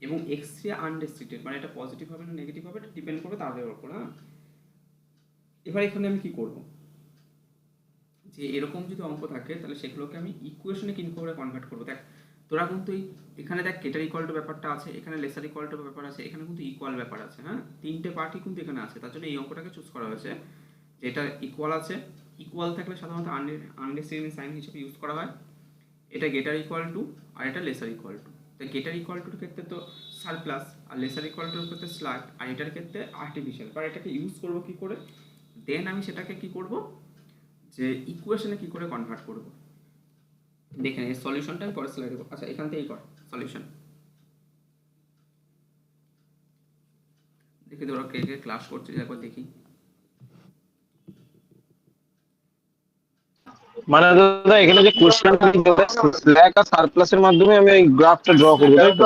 এবং x3 আনরেস্ট্রিক্টেড, মানে এটা পজিটিভ হবে না নেগেটিভ হবে এটা ডিপেন্ড করবে তাদের উপর। হ্যাঁ, এবার এখানে আমি কি করব, যে এরকম যদি অঙ্ক থাকে তাহলে সেগুলোকে আমি ইকুয়েশনে কিন করে কনভার্ট করব। দেখ তোরা কিন্তু এখানে দেখ গ্রেটার ইকুয়াল টু ব্যাপারটা আছে, এখানে লেসার ইকুয়াল টু ব্যাপার আছে, এখানে কিন্তু ইকুয়াল ব্যাপার আছে। হ্যাঁ, তিনটে পার্টই কিন্তু এখানে আছে, তার জন্য এই অঙ্কটাকে চুজ করা হয়েছে যে এটা ইকুয়াল আছে। ইকুয়াল থাকলে সাধারণত আনরেস্ট্রিক্টেড সাইন হিসেবে ইউজ করা হয়। এটা গ্রেটার ইকুয়াল টু আর এটা লেসার ইকুয়াল টু। তো গ্রেটার ইকুয়াল টুর ক্ষেত্রে তো সারপ্লাস, আর লেসার ইকুয়াল টুর ক্ষেত্রে স্ল্যাক, আর এটার ক্ষেত্রে আর্টিফিশিয়াল। বা এটাকে ইউজ করব কি করে, দেন আমি সেটাকে কি করব যে ইকুয়েশনে কি করে কনভার্ট করব। দেখেন এই সলিউশনটা আমি পরে স্লাইডে করব। আচ্ছা, এখান থেকেই কর সলিউশন। দেখি তোরা কে কে ক্লাস করছিস একবার দেখি। মানে দাদা এখানে যে কোশ্চেনটা দিতে স্ল্যাক আর সারপ্লাসের মাধ্যমে আমি এই গ্রাফটা ড্র করব, তাই তো?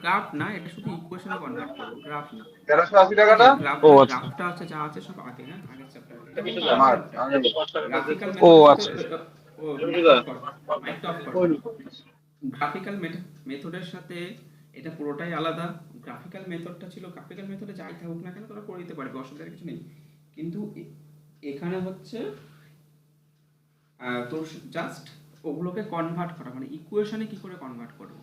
গ্রাফ না, এটা শুধু ইকুয়েশনে কনভার্ট করব, গ্রাফ না। 1380 টাকাটা ও আচ্ছা, গ্রাফটা হচ্ছে যা আছে সব আগে। হ্যাঁ, আগের চ্যাপ্টারে গ্রাফিক্যাল ও মেথড, আচ্ছা, ও মাইকটা অফ কর। গ্রাফিক্যাল মেথডের সাথে এটা পুরোটাই আলাদা। গ্রাফিক্যাল মেথডটা ছিল, গ্রাফিক্যাল মেথডে যাই থাকুক না কেন তোরা করে দিতে পারবি, অসুবিধার কিছু নেই। কিন্তু এখানে হচ্ছে তোর জাস্ট ওগুলোকে কনভার্ট করা, মানে ইকুয়েশনে কি করে কনভার্ট করব।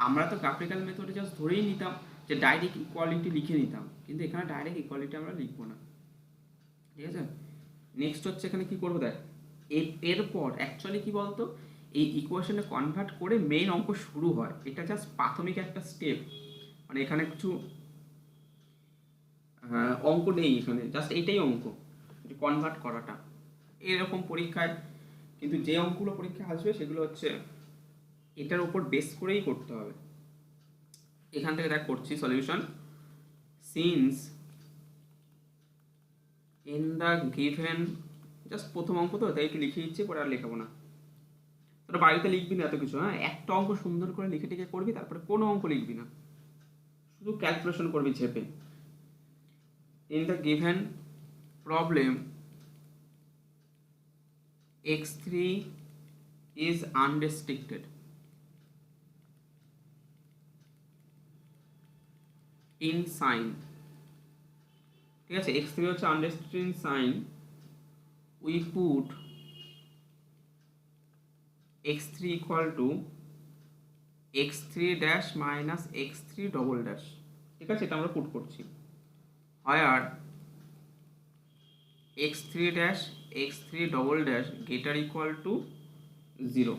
আমরা তো গ্রাফিক্যাল মেথডে জাস্ট ধরেই নিতাম যে ডাইরেক্ট ইকুয়ালিটি লিখে নিতাম, কিন্তু এখানে ডাইরেক্ট ইকুয়ালিটি আমরা লিখবো না, ঠিক আছে। নেক্সট হচ্ছে এখানে কি করবো দেখ, এরপর অ্যাকচুয়ালি কি বলতো, এই ইকুয়েশনে কনভার্ট করে মেইন অঙ্ক শুরু হয়। এটা জাস্ট প্রাথমিক একটা স্টেপ, মানে এখানে কিছু অঙ্ক নেই, এখানে জাস্ট এইটাই অঙ্ক, কনভার্ট করাটা। এরকম পরীক্ষায় কিন্তু যে অঙ্কগুলো পরীক্ষায় আসবে সেগুলো হচ্ছে এটার উপর বেস করেই করতে হবে। এখান থেকে দেখ করছি solution. Since in the given, just প্রথম অঙ্ক তো তাই একটু লিখে দিচ্ছি, পরে আর লেখাবো না। তোরা বাড়িতে লিখবি না এত কিছু। হ্যাঁ, একটা অঙ্ক সুন্দর করে লিখে টিকে করবি, তারপরে কোনো অঙ্ক লিখবি না, শুধু ক্যালকুলেশন করবি ঝেপে। In the given problem x3 is unrestricted in sign, ঠিক আছে। x3 হচ্ছে unrestricted in sign, we put x3 equal to x3 dash minus x3 double dash, ঠিক আছে, এটা আমরা পুট করছি। where x3 dash x3 double dash greater equal to 0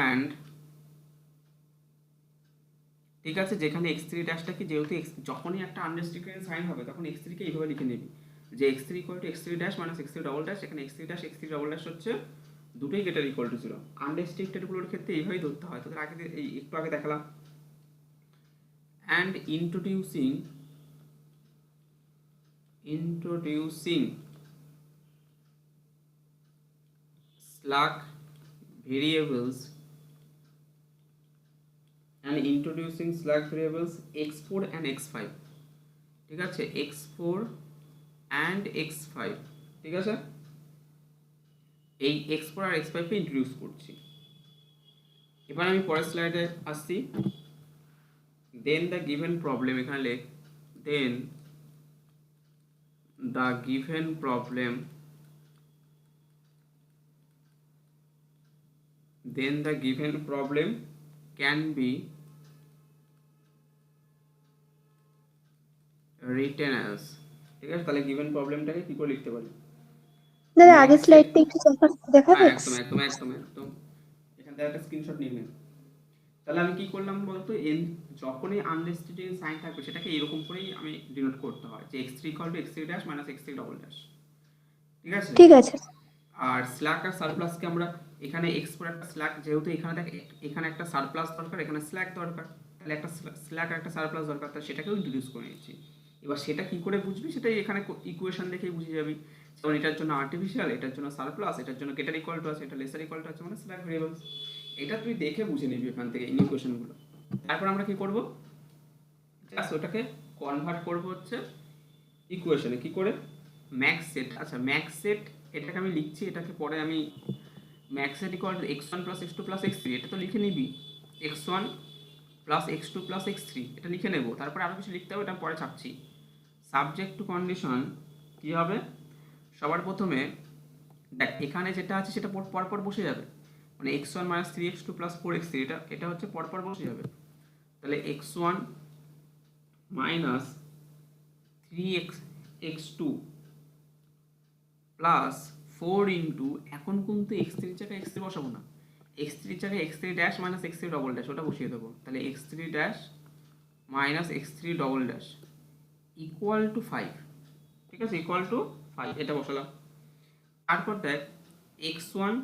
and ঠিক আছে, যেখানে x3 ড্যাশটা কি, যেহেতু যখনই একটা আনরেস্ট্রিক্টেড সাইন হবে তখন x3 কে এইভাবে লিখে নিবি যে x3 equal to x3 dash minus x3 double dash. এখানে x3 dash x3 double dash হচ্ছে দুটোই গ্রেটার ইকুয়াল টু 0। আনরেস্ট্রিক্টেড গুলোর ক্ষেত্রে এইভাবেই ধরতে হয়, তোদের আগে একটু আগে দেখালাম। and introducing slack variables x4 and x5, ঠিক আছে, x4 and x5, ঠিক আছে, এই x4 আর x5 কে ইন্ট্রোডিউস করছি। এবার আমি পরের স্লাইডে আসছি। দেন দ্য গিভেন প্রবলেম, এখানে লেখ then the given problem can be written as, ঠিক আছে। তাহলে গিভেন প্রবলেমটাকে কি করে লিখতে পারি? দাদা আগে স্লাইডটা একটু দেখাবে? একদম একদম একদম একদম, এখান থেকে একটা স্ক্রিনশট নিয়ে নেন। তাহলে আমি কি করলাম বলতো, যখনই আনরেস্ট্রিক্টেড সাইন থাকবে সেটাকে এরকম করেই আমি ডিনোট করতে হয় যে x3 equal to x3 dash minus x3 double dash, ঠিক আছে। ঠিক আছে। আর স্ল্যাক আর সারপ্লাসকে আমরা এখানে x4 একটা স্ল্যাক, যেহেতু এখানে দেখ এখানে একটা সারপ্লাস দরকার, এখানে স্ল্যাক দরকার, তাহলে একটা স্ল্যাক আর একটা সারপ্লাস দরকার, তাহলে সেটাকেও ইন্ট্রোডিউস করে নিচ্ছি। এবার সেটা কি করে বুঝবি, সেটাই এখানে ইকুয়েশন দেখেই বুঝে যাবি। যেমন এটার জন্য আর্টিফিশিয়াল, এটার জন্য সারপ্লাস, এটার জন্য গ্রেটার ইকুয়াল টু আছে, এটা লেসার ইকুয়াল টু আছে, মানে স্ল্যাক ভেরিয়েবলস। এটা তুই দেখে বুঝে নিবি এখান থেকে এই ইকুয়েশনগুলো। তারপর আমরা কি করব, জাস্ট ওটাকে কনভার্ট করব হচ্ছে ইকুয়েশনে। কি করে? Max set. আচ্ছা ম্যাক্স সেট এটাকে আমি লিখছি, এটাকে পরে আমি max set equal to x1 plus x2 plus x3, এটা তো লিখে নিবি, x1 plus x2 plus x3 এটা লিখে নেব। তারপরে আরও কিছু লিখতে হবে, এটা পরে ছাপছি। সাবজেক্ট টু কন্ডিশন কী হবে, সবার প্রথমে দেখ এখানে যেটা আছে সেটা পরপর বসে যাবে, মানে x1 minus 3x2 plus 4x3, এটা হচ্ছে পরপর বসে যাবে। তাহলে x1 minus 3x2 plus 4 into, এখন কিন্তু x3 জায়গায় x3 বসাবো না, x3 জায়গায় x3 dash minus x3 double dash ওটা বসিয়ে দেবো। তাহলে x3 dash minus x3 double dash equal to 5, ঠিক আছে, ইকুয়াল টু 5 এটা বসালাম। তারপর দেখ x1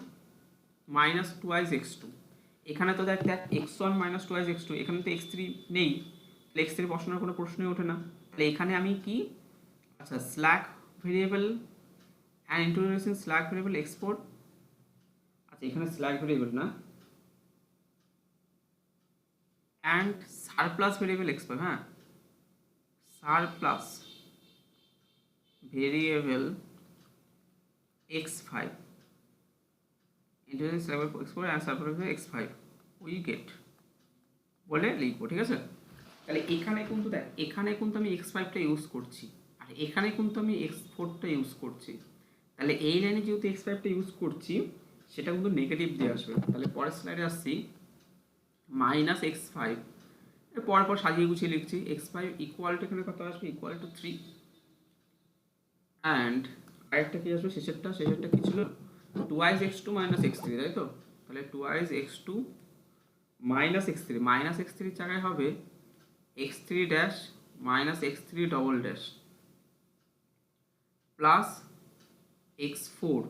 মাইনাস 2x2, এখানে তো দেখ x1 মাইনাস 2x2, এখানে তো x3 নেই, তাহলে x3 বসানোর কোনো প্রশ্নই ওঠে না। তাহলে এখানে আমি কি, আচ্ছা slack variable and introducing slack variable x4, আচ্ছা এখানে স্ল্যাক ভেরিয়েবল না, অ্যান্ড সারপ্লাস ভেরিয়েবল x5, হ্যাঁ surplus variable x5 introducing slack variable x4 and surplus variable x5 we get বলে লিখবো, ঠিক আছে। তাহলে এখানে কিন্তু দেখ এখানে কিন্তু আমি x5টা ইউজ করছি আর এখানে কিন্তু আমি x4টা ইউজ করছি। তাহলে এই লাইনে যেহেতু x5টা ইউজ করছি সেটা কিন্তু নেগেটিভ দিয়ে আসবে। তাহলে পরের স্লাইডে আসছি, মাইনাস x5 পরপর সাজিয়ে গুছিয়ে লিখছি, x5 ইকুয়াল টু এখানে কত আসবে, ইকুয়াল টু 3, অ্যান্ড আরেকটা কি আসবে শেষেরটা কি ছিল, 2x2 মাইনাস x3, তাই তো। তাহলে 2x2 মাইনাস x3 জায়গায় হবে x3 dash minus x3 double dash plus x4,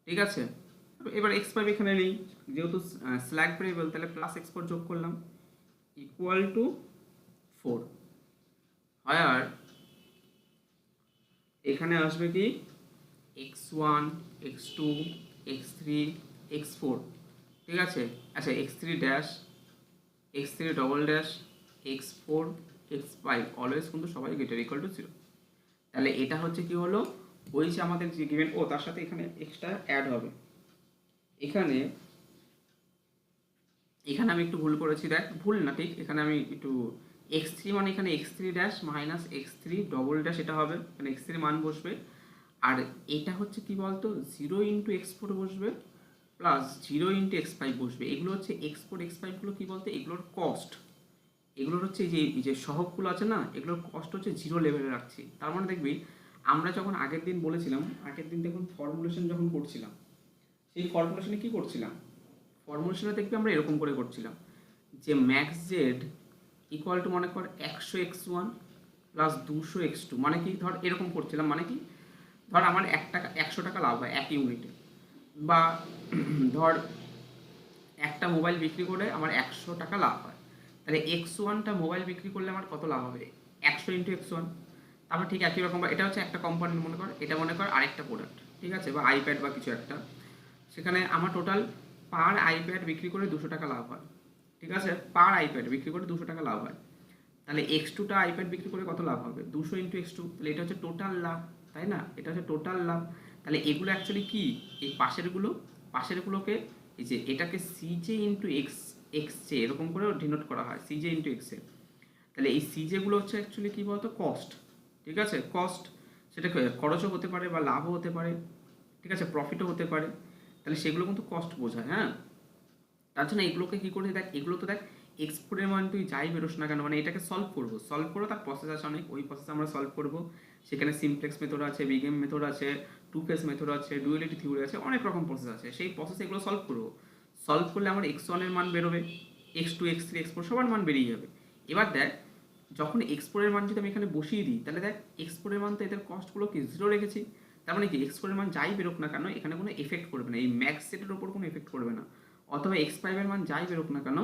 ঠিক আছে। এবার x5 এখানে নেই যেহেতু স্ল্যাক ভেরিয়েবল, তাহলে প্লাস x4 যোগ করলাম ইকুয়াল টু 4, আর এখানে আসবে কি x1 x2 x3 x4, ঠিক আছে। আচ্ছা x3 dash x3 double dash x4 x5 always কিন্তু সবাই গ্রেটার ইকুয়াল টু 0। তাহলে এটা হচ্ছে কি হলো, ওই যে আমাদের যে গিভেন, ও তার সাথে এখানে এক্সট্রা অ্যাড হবে। এখানে আমি একটু ভুল করেছি, দেখ ভুল না ঠিক, এখানে আমি একটু x3 মানে এখানে x3 dash minus x3 double dash এটা হবে, এখানে x3 মান বসবে, আর এটা হচ্ছে কি বলতো 0 ইন্টু x4 বসবে প্লাস 0 ইন্টু x5 বসবে। এগুলো হচ্ছে x4 x5 গুলো কি বলতো, এগুলোর কস্ট, এগুলোর হচ্ছে এই যে সহগগুলো আছে না, এগুলোর কষ্ট হচ্ছে 0 লেভেলে রাখছি। তার মানে দেখবি আমরা যখন আগের দিন বলেছিলাম, আগের দিন দেখুন ফর্মুলেশন যখন করছিলাম, সেই ফর্মুলেশনে কি করছিলাম, ফর্মুলেশনে দেখবি আমরা এরকম করে করছিলাম যে ম্যাক্স জেড ইকুয়াল টু মনে কর 100x1 প্লাস 200x2, মানে কি ধর এরকম করছিলাম, মানে কি ধর আমার 100 টাকা লাভ হয় এক ইউনিটে, বা ধর একটা মোবাইল বিক্রি করে আমার 100 টাকা লাভ হয়, তাহলে x1টা মোবাইল বিক্রি করলে আমার কত লাভ হবে, 100 ইন্টু x1। তারপর ঠিক একই রকম, এটা হচ্ছে একটা কোম্পানি মনে কর, এটা মনে কর আরেকটা প্রোডাক্ট, ঠিক আছে, বা আইপ্যাড বা কিছু একটা, সেখানে আমার টোটাল পার আইপ্যাড বিক্রি করে 200 টাকা লাভ হয়, ঠিক আছে, পার আইপ্যাড বিক্রি করে 200 টাকা লাভ হয়। তাহলে x2টা আইপ্যাড বিক্রি করে কত লাভ হবে, 200 ইন্টু x2, তাহলে এটা হচ্ছে টোটাল লাভ, তাই না, এটা হচ্ছে টোটাল লাভ। তাহলে এগুলো অ্যাকচুয়ালি কি, এই পাশেরগুলোকে এই যে এটাকে সিজে ইন্টু এক্স জে এরকম করে ডিনোট করা হয়, সিজে ইন্টু এক্স এ। তাহলে এই সিজেগুলো হচ্ছে অ্যাকচুয়ালি কী বলতো, কস্ট, ঠিক আছে, কস্ট, সেটা খরচও হতে পারে বা লাভও হতে পারে, ঠিক আছে, প্রফিটও হতে পারে, তাহলে সেগুলো কিন্তু কস্ট বোঝায়, হ্যাঁ। তার জন্য এগুলোকে কী করে দেখ, এগুলো তো দেখ এক্সপোর্টের মান তুই যাই বেরোস না কেন, মানে এটাকে সলভ করবো তার প্রসেস আছে অনেক, ওই প্রসেস আমরা সলভ করবো। সেখানে সিমপ্লেক্স মেথড আছে, বিগেম মেথড আছে, টু ফেস মেথড আছে, ডুয়ালিটি থিওরি আছে, অনেক রকম প্রসেস আছে, সেই প্রসেসে এগুলো সলভ করলে আমার x1 এর মান বেরোবে, x2 x3 x4 সবার মান বেরিয়ে যাবে। এবার দেখ যখন এক্সপোর্টের মান যদি আমি এখানে বসিয়ে দিই, তাহলে দেখ এক্সপোর্টের মান তো এদের কস্টগুলো কি 0 রেখেছি, তার মানে কি এক্সপোর্টের মান যাই বেরোক না কেন এখানে কোনো এফেক্ট করবে না, এই ম্যাক্স সেটের ওপর কোনো এফেক্ট করবে না, অথবা x5 এর মান যাই বেরোক না কেন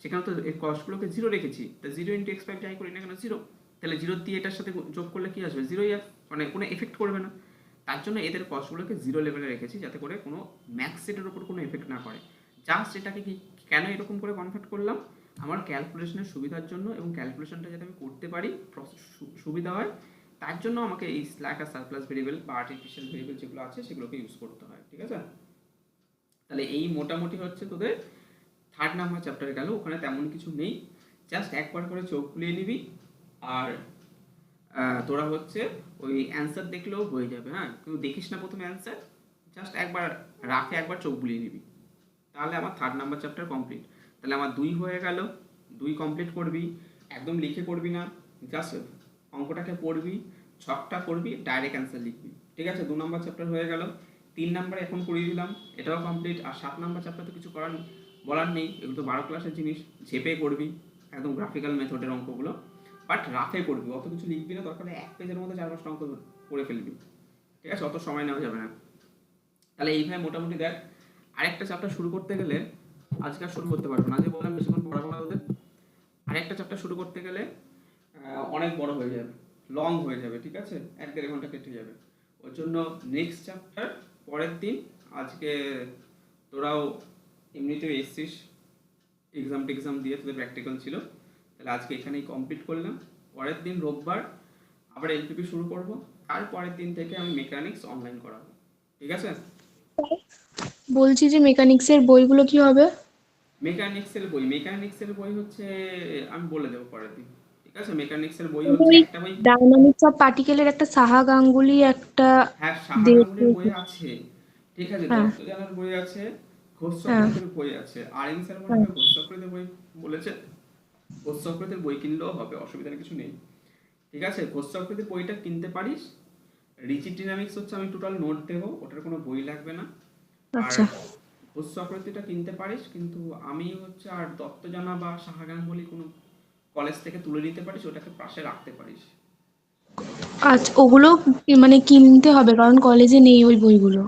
সেখানে তো এর কস্টগুলোকে 0 রেখেছি, তা 0 ইন্টু x5 যাই করি না কেন 0, তাহলে 0 দিয়ে এটার সাথে যোগ করলে কি আসবে, 0ই মানে কোনো এফেক্ট করবে না। তার জন্য এদের কস্টগুলোকে 0 লেভেলে রেখেছি, যাতে করে কোনো ম্যাক্স সেটের ওপর কোনো এফেক্ট না করে। জাস্ট এটাকে কি কেন এরকম করে কনভার্ট করলাম, আমার ক্যালকুলেশনের সুবিধার জন্য, এবং ক্যালকুলেশনটা যাতে আমি করতে পারি সুবিধা হয়, তার জন্য আমাকে এই স্ল্যাক আর সারপ্লাস ভেরিয়েবল বা আর্টিফিশিয়াল ভেরিয়েবল যেগুলো আছে সেগুলোকে ইউজ করতে হয়, ঠিক আছে। তাহলে এই মোটামুটি হচ্ছে তোদের 3rd নাম্বার চ্যাপ্টারে গেল, ওখানে তেমন কিছু নেই, জাস্ট একবার করে চোখ খুলিয়ে নিবি, আর তোরা হচ্ছে ওই অ্যান্সার দেখলেও হয়ে যাবে, হ্যাঁ, কিন্তু দেখিস না প্রথমে অ্যান্সার, জাস্ট একবার রাখে একবার চোখ বুলিয়ে নিবি, তাহলে আমার 3rd নাম্বার চ্যাপ্টার কমপ্লিট। তাহলে আমার 2 হয়ে গেল, 2 কমপ্লিট করবি, একদম লিখে করবি না, জাস্ট অঙ্কটাকে পড়বি, ছকটা করবি, ডাইরেক্ট অ্যান্সার লিখবি, ঠিক আছে। 2 নাম্বার চ্যাপ্টার হয়ে গেল, 3 নাম্বার এখন করিয়ে দিলাম, এটাও কমপ্লিট। আর 7 নাম্বার চ্যাপ্টার তো কিছু বলার নেই, এগুলো তো 12 ক্লাসের জিনিস, ঝেপে করবি একদম গ্রাফিক্যাল মেথডের অঙ্কগুলো, বাট রাফে করবি, অত কিছু লিখবি না, দরকার এক পেজের মধ্যে 4-5টা অঙ্ক করে ফেলবি, ঠিক আছে, অত সময় নেওয়া যাবে না। তাহলে এইভাবে মোটামুটি দেখ, আরেকটা চ্যাপ্টার শুরু করতে গেলে আজকে আর শুরু করতে পারবো না, যে বললাম বেশিক্ষণ পড়াবো না ওদের, আরেকটা চ্যাপ্টার শুরু করতে গেলে অনেক বড় হয়ে যাবে, লং হয়ে যাবে, ঠিক আছে, 1-1.5 ঘন্টা কেটে যাবে। ওর জন্য নেক্সট চ্যাপ্টার পরের দিন, আজকে তোরাও এমনিতেও এসছিস এক্সাম দিয়ে, তোদের প্র্যাকটিক্যাল ছিল, তাহলে আজকে এখানেই কমপ্লিট করলাম। পরের দিন রোববার আবার এলপিপি শুরু করব, আর পরের দিন থেকে আমি মেকানিক্স অনলাইন করাবো, ঠিক আছে। বলছি যে মেকানিক্সের বইগুলো কি হবে? মেকানিক্সের বই হচ্ছে আমি বলে দেবো পরের দিন, ঠিক আছে। মেকানিক্সের বই কিন্তু হচ্ছে ওই একটা বই, ডায়নামিক্স অফ পার্টিকেলের একটা সাহা গাঙ্গুলি একটা হ্যাঁ সাহাগাঙ্গুলির বই আছে, ঠিক আছে, হ্যাঁ দত্ত জানার বই আছে, ঘোষ হ্যাঁ চক্রবর্তীর বই আছে, আর এন স্যার মনে হ্যাঁ হয় ঘোষ চক্রবর্তীর বই বলেছে, ঘোষ চক্রবর্তীর বই কিনলেও হবে, অসুবিধার কিছু নেই, ঠিক আছে। ঘোষ চক্রবর্তীর বইটা কিনতে পারিস। রিচিড ডিনামিক্স হচ্ছে আমি টোটাল নোট দেবো, ওটার কোনো বই লাগবে না। আর আচ্ছা ঘোষ চক্রবর্তীটা কিনতে পারিস, কিন্তু আমি হচ্ছে আর দত্তজানা বা সাহাগাঙ্গুলি কোনো কলেজ থেকে তুলে নিতে পারিস, ওটাকে পাশে রাখতে পারিস। আচ্ছা, ওগুলো মানে কিনতে হবে কারণ কলেজে নেই ওই বইগুলো।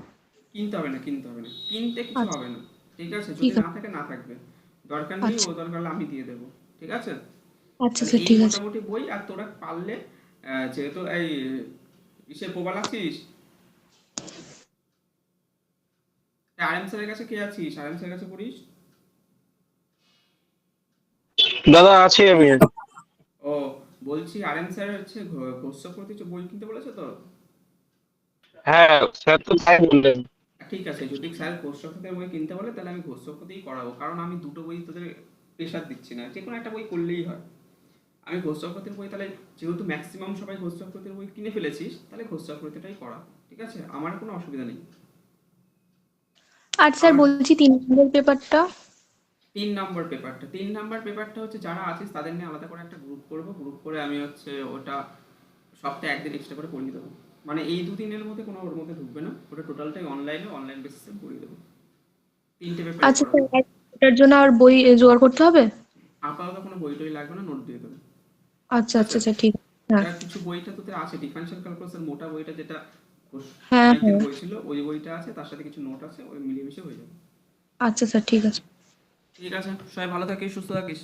কিনতে হবে না, কিনতে কিছু আচ্ছা হবে না, ঠিক আছে, যদি ঠিক না আছে। থাকে না থাকবে, দরকার নেই, ও আচ্ছা দরকার হলে আমি দিয়ে দেবো, ঠিক আছে। আচ্ছা তাহলে স্যার এই ঠিক আছে। মোটামুটি বই, আর তোরা পারলে যেহেতু এই ইসে প্রবাল আছিস, আরএম স্যারের কাছে কে আছিস, আরএম স্যারের কাছে পড়িস। দাদা আছি আমি। ও বলছি আরএম স্যার হচ্ছে ঘোষ চক্রবর্তী বই কিনতে বলেছে তো। হ্যাঁ স্যার তো তাই বললেন। ঠিক আছে, যদি স্যার ঘোষ চক্রবর্তীর বই কিনতে বলে তাহলে আমি ঘোষ চক্রবর্তীই করাবো, কারণ আমি দুটো বই তোদের প্রেশার দিচ্ছি না, যে কোনো একটা বই করলেই হয়। আমি ঘোষ চক্রবর্তীর বই তাহলে, যেহেতু ম্যাক্সিমাম সবাই ঘোষ চক্রবর্তীর বই কিনে ফেলেছিস, তাহলে ঘোষ চক্রবর্তীটাই করা, ঠিক আছে, আমার কোনো অসুবিধা নেই। আর স্যার আমার বলছি 3 নম্বর পেপারটা। তিন নাম্বার পেপারটা হচ্ছে যারা আছিস তাদের নিয়ে আলাদা করে একটা গ্রুপ করবো, গ্রুপ করে আমি হচ্ছে ওটা সপ্তাহে একদিন এক্সট্রা করে পড়িয়ে দেবো। মানে এই 2 দিনের মধ্যে কোনো ওর মধ্যে ঢুকবে না, ওটা টোটালটাই অনলাইন বেসিসে পড়িয়ে দেবো। 3টে পেপার আচ্ছা স্যার, আর এটার জন্য আর বই জোগাড় করতে হবে? আপাতত কোনো বই টই লাগবে না, নোট দিয়ে দেবো। আচ্ছা আচ্ছা আচ্ছা, ঠিক আছে। হ্যাঁ এটা কিছু বইটা তোদের আছে, ডিফারেন্সিয়াল ক্যালকুলাসের মোটা বইটা যেটা হ্যাঁ ম্যাথের হ্যাঁ। বই ছিল, ওই বইটা আছে, তার সাথে কিছু নোট আছে, ওই মিলিয়ে মিশে হয়ে যাবে। আচ্ছা স্যার, ঠিক আছে। ঠিক আছে, সবাই ভালো থাকিস, সুস্থ থাকিস।